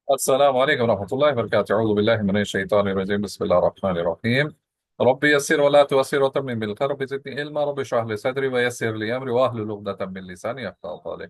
السلام عليكم ورحمة الله وبركاته. أعوذ بالله من الشيطان الرجيم. بسم الله الرحمن الرحيم. ربي يسر ولا تؤسر وتمم بالخير، رب زدني علما، رب اشرح لي صدري ويسر لي أمري واحلل عقدة من لساني يفقهوا قولي.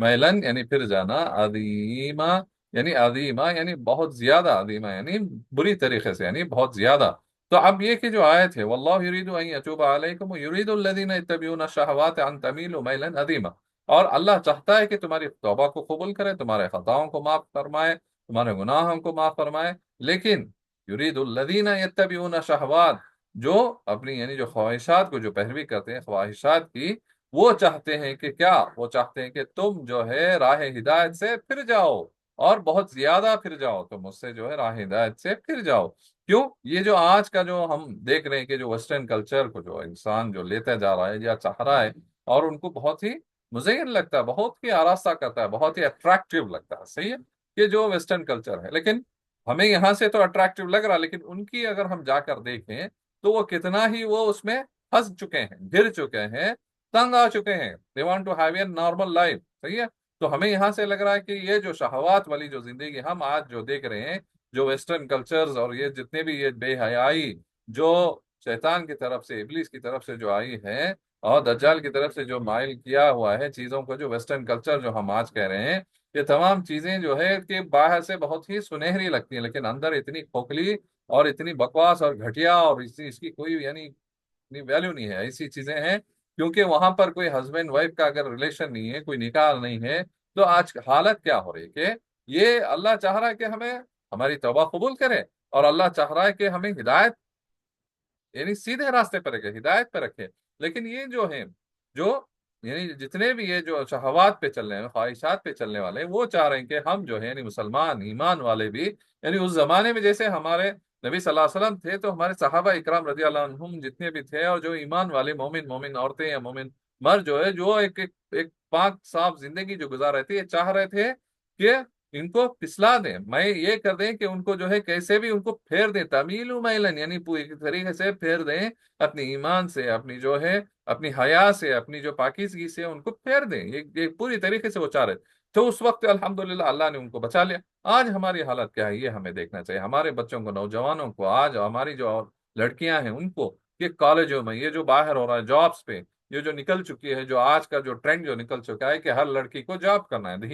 میلن یعنی پھر جانا، عظیمہ یعنی عظیمہ یعنی بہت زیادہ، عظیمہ یعنی بری طریقے سے، یعنی بہت زیادہ۔ تو اب یہ کہ جو آیت ہے واللہ یرید ان یتوب علیکم ویرید الذین یتبعون الشہوات ان تمیلوا میلا عظیما، اور اللہ چاہتا ہے کہ تمہاری توبہ کو قبول کرے، تمہارے خطاؤں کو معاف فرمائے، تمہارے گناہوں کو معاف فرمائے، لیکن یرید الذین یتبعون الشہوات، جو اپنی یعنی جو خواہشات کو جو پیروی کرتے ہیں خواہشات کی، وہ چاہتے ہیں کہ کیا، وہ چاہتے ہیں کہ تم جو ہے راہ ہدایت سے پھر جاؤ، اور بہت زیادہ پھر جاؤ، تم اس سے جو ہے راہ ہدایت سے پھر جاؤ۔ کیوں؟ یہ جو آج کا جو ہم دیکھ رہے ہیں کہ جو ویسٹرن کلچر کو جو انسان جو لیتا جا رہا ہے یا چاہ رہا ہے، اور ان کو بہت ہی مزین لگتا ہے، بہت ہی آراستہ کرتا ہے، بہت ہی اٹریکٹیو لگتا ہے، صحیح ہے، کہ جو ویسٹرن کلچر ہے، لیکن ہمیں یہاں سے تو اٹریکٹیو لگ رہا، لیکن ان کی اگر ہم جا کر دیکھیں تو وہ کتنا ہی وہ اس میں پھنس چکے ہیں، گر چکے ہیں، تنگ آ چکے ہیں، they want to have a normal life، صحیح ہے۔ تو ہمیں یہاں سے لگ رہا ہے کہ یہ جو شہوات والی جو زندگی ہم آج جو دیکھ رہے ہیں، جو ویسٹرن کلچرز اور یہ جتنے بھی یہ بے حیائی جو شیطان کی طرف سے، ابلیس کی طرف سے جو آئی ہے، اور دجال کی طرف سے جو مائل کیا ہوا ہے چیزوں کو، جو ویسٹرن کلچر جو ہم آج کہہ رہے ہیں، یہ تمام چیزیں جو ہے کہ باہر سے بہت ہی سنہری لگتی ہیں، لیکن اندر اتنی کھوکھلی اور اتنی بکواس اور گھٹیا، اور اس کی کوئی یعنی ویلیو نہیں ہے، ایسی چیزیں ہیں، کیونکہ وہاں پر کوئی ہسبینڈ وائف کا اگر ریلیشن نہیں ہے، کوئی نکاح نہیں ہے، تو آج حالت کیا ہو رہی ہے کہ یہ اللہ چاہ رہا ہے کہ ہمیں ہماری توبہ قبول کرے، اور اللہ چاہ رہا ہے کہ ہمیں ہدایت یعنی سیدھے راستے پر رکھے، ہدایت پہ رکھے، لیکن یہ جو ہیں جو یعنی جتنے بھی یہ جو شہوات پہ چل رہے ہیں، خواہشات پہ چلنے والے ہیں، وہ چاہ رہے ہیں کہ ہم جو ہے یعنی مسلمان ایمان والے بھی، یعنی اس زمانے میں جیسے ہمارے نبی صلی اللہ علیہ وسلم تھے، تو ہمارے صحابہ اکرام رضی اللہ عنہم جتنے بھی تھے، اور جو ایمان والے مومن عورتیں یا مومن مرد جو ہے، جو ایک پاک صاف زندگی جو گزار رہے تھے، یہ چاہ رہے تھے کہ ان کو پسلا دیں، میں یہ کر دیں کہ ان کو جو ہے کیسے بھی ان کو پھیر دیں، تمیل میلن یعنی پوری طریقے سے پھیر دیں، اپنی ایمان سے، اپنی جو ہے اپنی حیا سے، اپنی جو پاکیزگی سے ان کو پھیر دیں، یہ پوری طریقے سے وہ چاہ رہے تھے۔ تو اس وقت الحمدللہ اللہ نے ان کو بچا لیا۔ آج ہماری حالت کیا ہے یہ ہمیں دیکھنا چاہیے، ہمارے بچوں کو، نوجوانوں کو، آج ہماری جو لڑکیاں ہیں ان کو، یہ کالجوں میں یہ جو باہر ہو رہا ہے جابس پہ، یہ جو نکل چکی ہے، جو آج کا جو ٹرینڈ جو نکل چکا ہے کہ ہر لڑکی کو جاب کرنا ہے،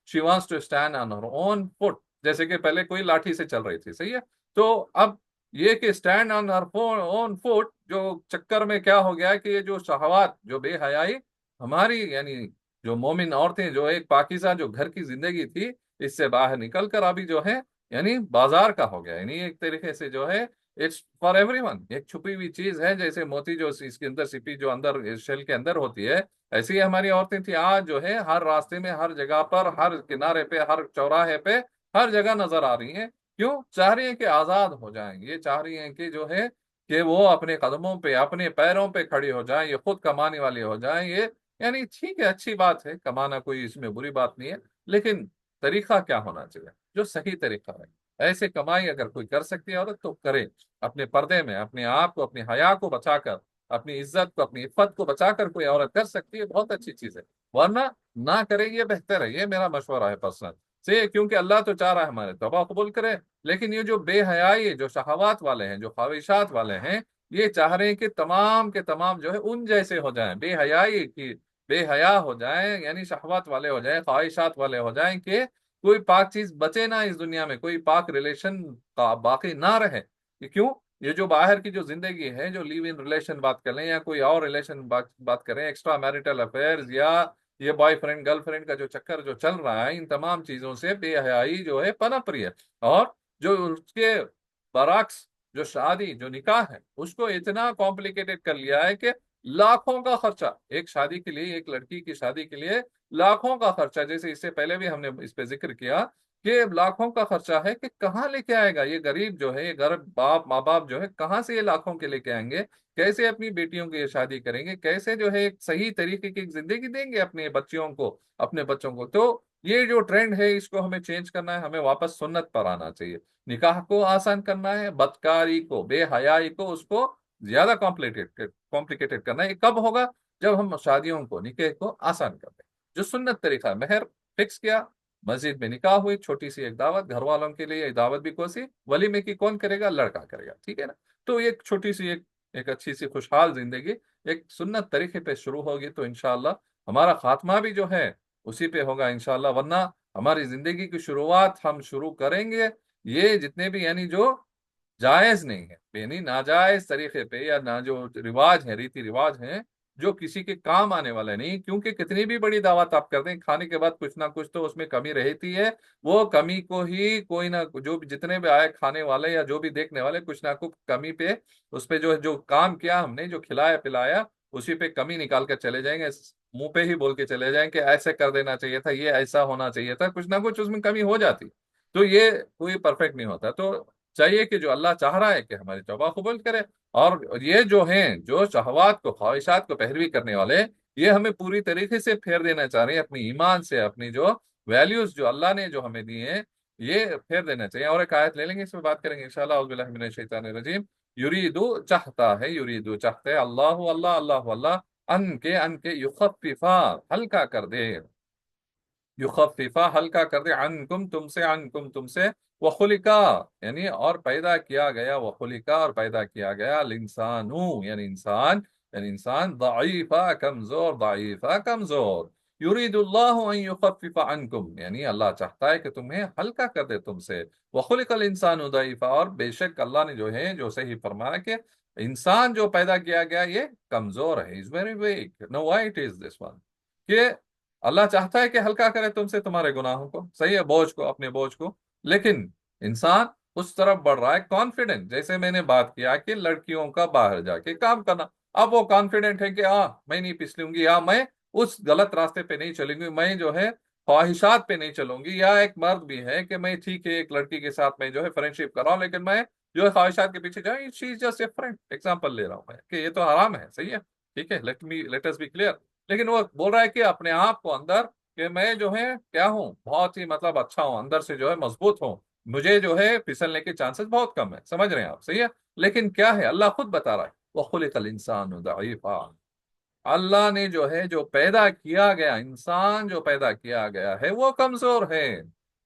she wants to stand on her own feet, جیسے کہ پہلے کوئی لاٹھی سے چل رہی تھی، صحیح ہے۔ تو اب یہ کہ stand on her own fit جو چکر میں کیا ہو گیا ہے کہ یہ جو شہوات، جو بے حیائی ہماری یعنی جو مومن عورتیں، جو ایک پاکیزہ جو گھر کی زندگی تھی، اس سے باہر نکل کر ابھی جو ہے یعنی بازار کا ہو گیا، یعنی ایک طریقے سے جو ہے اٹس فار ایوری ون، ایک چھپی ہوئی چیز ہے، جیسے موتی جو اس کے اندر سپی جو اندر شیل کے اندر ہوتی ہے، ایسی ہی ہماری عورتیں تھیں، آج جو ہے ہر راستے میں، ہر جگہ پر، ہر کنارے پہ، ہر چوراہے پہ، ہر جگہ نظر آ رہی ہیں۔ کیوں چاہ رہی ہیں کہ آزاد ہو جائیں، یہ چاہ رہی ہیں کہ جو ہے کہ وہ اپنے قدموں پہ، اپنے پیروں پہ کھڑی ہو جائیں، یہ خود کمانے والی ہو جائیں، یہ یعنی ٹھیک ہے، اچھی بات ہے، کمانا کوئی اس میں بری بات نہیں ہے، لیکن طریقہ کیا ہونا چاہیے جو صحیح طریقہ ہے؟ ایسے کمائی اگر کوئی کر سکتی ہے عورت تو کرے، اپنے پردے میں اپنے آپ کو، اپنی حیا کو بچا کر، اپنی عزت کو، اپنی عفت کو بچا کر کوئی عورت کر سکتی ہے، بہت اچھی چیز ہے، ورنہ نہ کرے یہ بہتر ہے، یہ میرا مشورہ ہے پرسنل سے، کیونکہ اللہ تو چاہ رہا ہے ہمارے توبہ قبول کرے، لیکن یہ جو بے حیائی، جو شہوات والے ہیں، جو خواہشات والے ہیں، یہ چاہ رہے ہیں کہ تمام کے تمام جو ہے ان جیسے ہو جائیں، بے حیائی کی بے حیا ہو جائیں، یعنی شہوات والے ہو جائیں، خواہشات والے ہو جائیں، کہ کوئی پاک چیز بچے نہ اس دنیا میں، کوئی پاک ریلیشن باقی نہ رہے۔ یہ کیوں؟ یہ جو باہر کی جو زندگی ہے، جو لیو ان ریلیشن بات کر لیں یا کوئی اور ریلیشن بات کریں، ایکسٹرا میرٹل افیئرز، یا یہ بوائے فرینڈ گرل فرینڈ کا جو چکر جو چل رہا ہے، ان تمام چیزوں سے بے حیائی جو ہے پنپ رہی ہے، اور جو اس کے برعکس جو شادی، جو نکاح ہے، اس کو اتنا کمپلیکیٹڈ کر لیا ہے کہ لاکھوں کا خرچہ ایک شادی کے لیے، ایک لڑکی کی شادی کے لیے لاکھوں کا خرچہ، جیسے اس سے پہلے بھی ہم نے اس پہ ذکر کیا کہ لاکھوں کا خرچہ ہے، کہ کہاں لے کے آئے گا یہ غریب جو ہے، یہ غریب باپ ماں باپ جو ہے، کہاں سے یہ لاکھوں کے لے کے آئیں گے؟ کیسے اپنی بیٹیوں کی یہ شادی کریں گے؟ کیسے جو ہے ایک صحیح طریقے کی زندگی دیں گے اپنے بچیوں کو، اپنے بچوں کو؟ تو یہ جو ٹرینڈ ہے اس کو ہمیں چینج کرنا ہے، ہمیں واپس سنت پر آنا چاہیے، نکاح کو آسان کرنا ہے، بدکاری کو، بے حیائی کو، اس کو زیادہ کمپلیکیٹڈ کرنا ہے۔ یہ کب ہوگا؟ جب ہم شادیوں کو، نکاح کو آسان کر دیں، جو سنت طریقہ ہے، مہر فکس کیا، مسجد میں نکاح ہوئی، چھوٹی سی ایک دعوت گھر والوں کے لیے، دعوت بھی کوسی، ولیمے کی کون کرے گا؟ لڑکا کرے گا، ٹھیک ہے نا؟ تو ایک چھوٹی سی ایک اچھی سی خوشحال زندگی ایک سنت طریقے پہ شروع ہوگی، تو انشاءاللہ ہمارا خاتمہ بھی جو ہے اسی پہ ہوگا انشاءاللہ، ورنہ ہماری زندگی کی شروعات ہم شروع کریں گے یہ جتنے بھی یعنی جو جائز نہیں ہے، یعنی ناجائز طریقے پہ، یا نہ جو رواج ہیں، ریتی رواج ہیں جو کسی کے کام آنے والے نہیں، کیونکہ کتنی بھی بڑی دعوت آپ کر دیں، کھانے کے بعد کچھ نہ کچھ تو اس میں کمی رہتی ہے، وہ کمی کو ہی کوئی نہ جو بھی جتنے بھی آئے کھانے والے یا جو بھی دیکھنے والے کچھ نہ کچھ کمی پہ اس پہ جو کام کیا ہم نے، جو کھلایا پلایا، اسی پہ کمی نکال کر چلے جائیں گے، منہ پہ ہی بول کے چلے جائیں کہ ایسے کر دینا چاہیے تھا، یہ ایسا ہونا چاہیے تھا، کچھ نہ کچھ اس میں کمی ہو جاتی، تو یہ کوئی پرفیکٹ نہیں ہوتا۔ تو چاہیے کہ جو اللہ چاہ رہا ہے کہ ہماری توبہ قبول کرے، اور یہ جو ہیں جو شہوات کو، خواہشات کو پیروی کرنے والے، یہ ہمیں پوری طریقے سے پھیر دینا چاہ رہے ہیں اپنی ایمان سے، اپنی جو ویلیوز جو اللہ نے جو ہمیں دی ہیں یہ پھیر دینا چاہیے۔ اور ایک آیت لے لیں گے، اس میں بات کریں گے انشاءاللہ۔ اعوذ باللہ من الشیطان الرجیم۔ یریدو چاہتا ہے، یریدو چاہتے ہے، اللہ ان کے یخففا ہلکا کر دے، یخففا ہلکا کر دے، عنکم تم سے، وخلقا یعنی اور پیدا کیا گیا، وخلقا اور پیدا کیا گیا، الانسانو یعنی انسان ضعیفا کمزور، ضعیفا کمزور، یرید اللہ ان یخفف عنکم یعنی اللہ چاہتا ہے کہ تمہیں ہلکا کر دے تم سے، وخلق الانسان ضعیفا اور بے شک اللہ نے جو ہے جو صحیح فرمایا کہ انسان جو پیدا کیا گیا یہ کمزور ہے، is very weak. No, why it is this one؟ کہ اللہ چاہتا ہے کہ ہلکا کرے تم سے تمہارے گناہوں کو، صحیح ہے، بوجھ کو، اپنے بوجھ کو، لیکن انسان اس طرف بڑھ رہا ہے کانفیڈنٹ، جیسے میں نے بات کیا کہ لڑکیوں کا باہر جا کے کام کرنا، اب وہ کانفیڈنٹ ہے کہ میں نہیں پسلوں گی، یا میں اس غلط راستے پہ نہیں چلوں گی، میں جو ہے خواہشات پہ نہیں چلوں گی، یا ایک مرد بھی ہے کہ میں ٹھیک ہے ایک لڑکی کے ساتھ میں جو ہے فرینڈ شپ کر رہا ہوں، لیکن میں جو ہے خواہشات کے پیچھے جاؤں، she is just a friend, example لے رہا ہوں میں کہ یہ تو حرام ہے، صحیح ہے، ٹھیک ہے، لیٹ اس بی کلیئر، لیکن وہ بول رہا ہے کہ اپنے آپ کو اندر کہ میں جو ہے کیا ہوں، بہت ہی مطلب اچھا ہوں، اندر سے جو ہے مضبوط ہوں، مجھے جو ہے پھسلنے کے چانسز بہت کم ہے، سمجھ رہے ہیں آپ، صحیح ہے، لیکن کیا ہے اللہ خود بتا رہا ہے وَخُلِقَ الْإِنسَانُ ضَعِيفًا، اللہ نے جو ہے جو پیدا کیا گیا، انسان جو پیدا کیا گیا ہے وہ کمزور ہے،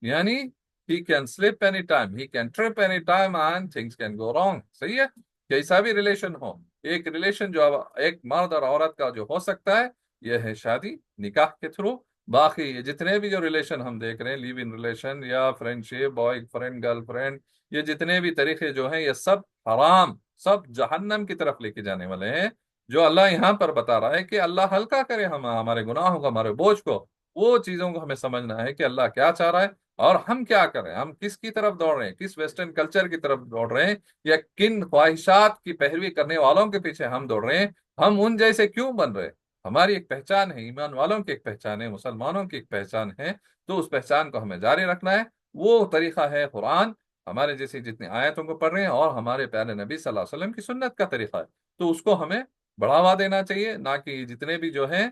یعنی he can slip any time, he can trip any time and things can go wrong، صحیح ہے، کیسا بھی ریلیشن ہو، ایک ریلیشن جو ایک مرد اور عورت کا جو ہو سکتا ہے یہ ہے شادی، نکاح کے تھرو، باقی یہ جتنے بھی جو ریلیشن ہم دیکھ رہے ہیں، لیو ان ریلیشن یا فرینڈ شپ، بوائے فرینڈ گرل فرینڈ، یہ جتنے بھی طریقے جو ہیں یہ سب حرام، سب جہنم کی طرف لے کے جانے والے ہیں، جو اللہ یہاں پر بتا رہا ہے کہ اللہ ہلکا کرے ہمارے گناہوں کو، ہمارے بوجھ کو، وہ چیزوں کو ہمیں سمجھنا ہے کہ اللہ کیا چاہ رہا ہے اور ہم کیا کر رہے ہیں، ہم کس کی طرف دوڑ رہے ہیں، کس ویسٹرن کلچر کی طرف دوڑ رہے ہیں، یا کن خواہشات کی پیروی کرنے والوں کے پیچھے ہم دوڑ رہے ہیں، ہم ان جیسے کیوں بن رہے ہیں؟ ہماری ایک پہچان ہے، ایمان والوں کی ایک پہچان ہے، مسلمانوں کی ایک پہچان ہے، تو اس پہچان کو ہمیں جاری رکھنا ہے، وہ طریقہ ہے قرآن، ہمارے جیسے جتنی آیتوں کو پڑھ رہے ہیں، اور ہمارے پیارے نبی صلی اللہ علیہ وسلم کی سنت کا طریقہ ہے، تو اس کو ہمیں بڑھاوا دینا چاہیے، نہ کہ جتنے بھی جو ہیں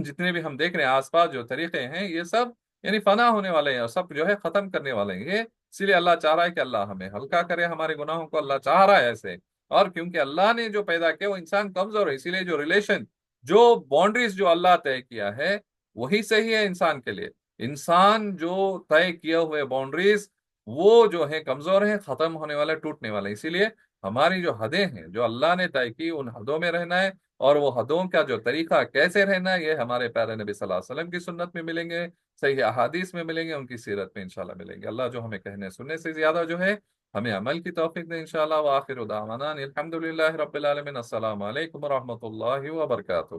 جتنے بھی ہم دیکھ رہے ہیں آس پاس جو طریقے ہیں یہ سب یعنی فنا ہونے والے ہیں، اور سب جو ہے ختم کرنے والے ہیں، یہ اسی لیے اللہ چاہ رہا ہے کہ اللہ ہمیں ہلکا کرے ہمارے گناہوں کو، اللہ چاہ رہا ہے ایسے، اور کیونکہ اللہ نے جو پیدا کیا وہ انسان کمزور ہے، اسی لیے جو ریلیشن، جو باؤنڈریز جو اللہ طے کیا ہے وہی صحیح ہے انسان کے لیے، انسان جو طے کیے ہوئے باؤنڈریز وہ جو ہے کمزور ہیں، ختم ہونے والے، ٹوٹنے والے، اسی لیے ہماری جو حدیں ہیں جو اللہ نے طے کی ان حدوں میں رہنا ہے، اور وہ حدوں کا جو طریقہ کیسے رہنا ہے یہ ہمارے پیارے نبی صلی اللہ علیہ وسلم کی سنت میں ملیں گے، صحیح احادیث میں ملیں گے، ان کی سیرت میں انشاءاللہ ملیں گے۔ اللہ جو ہمیں کہنے سننے سے زیادہ جو ہے ہمیں عمل کی توفیق دے انشاءاللہ، وآخر دعوانا الحمدللہ رب العالمین، السلام علیکم ورحمۃ اللہ وبرکاتہ۔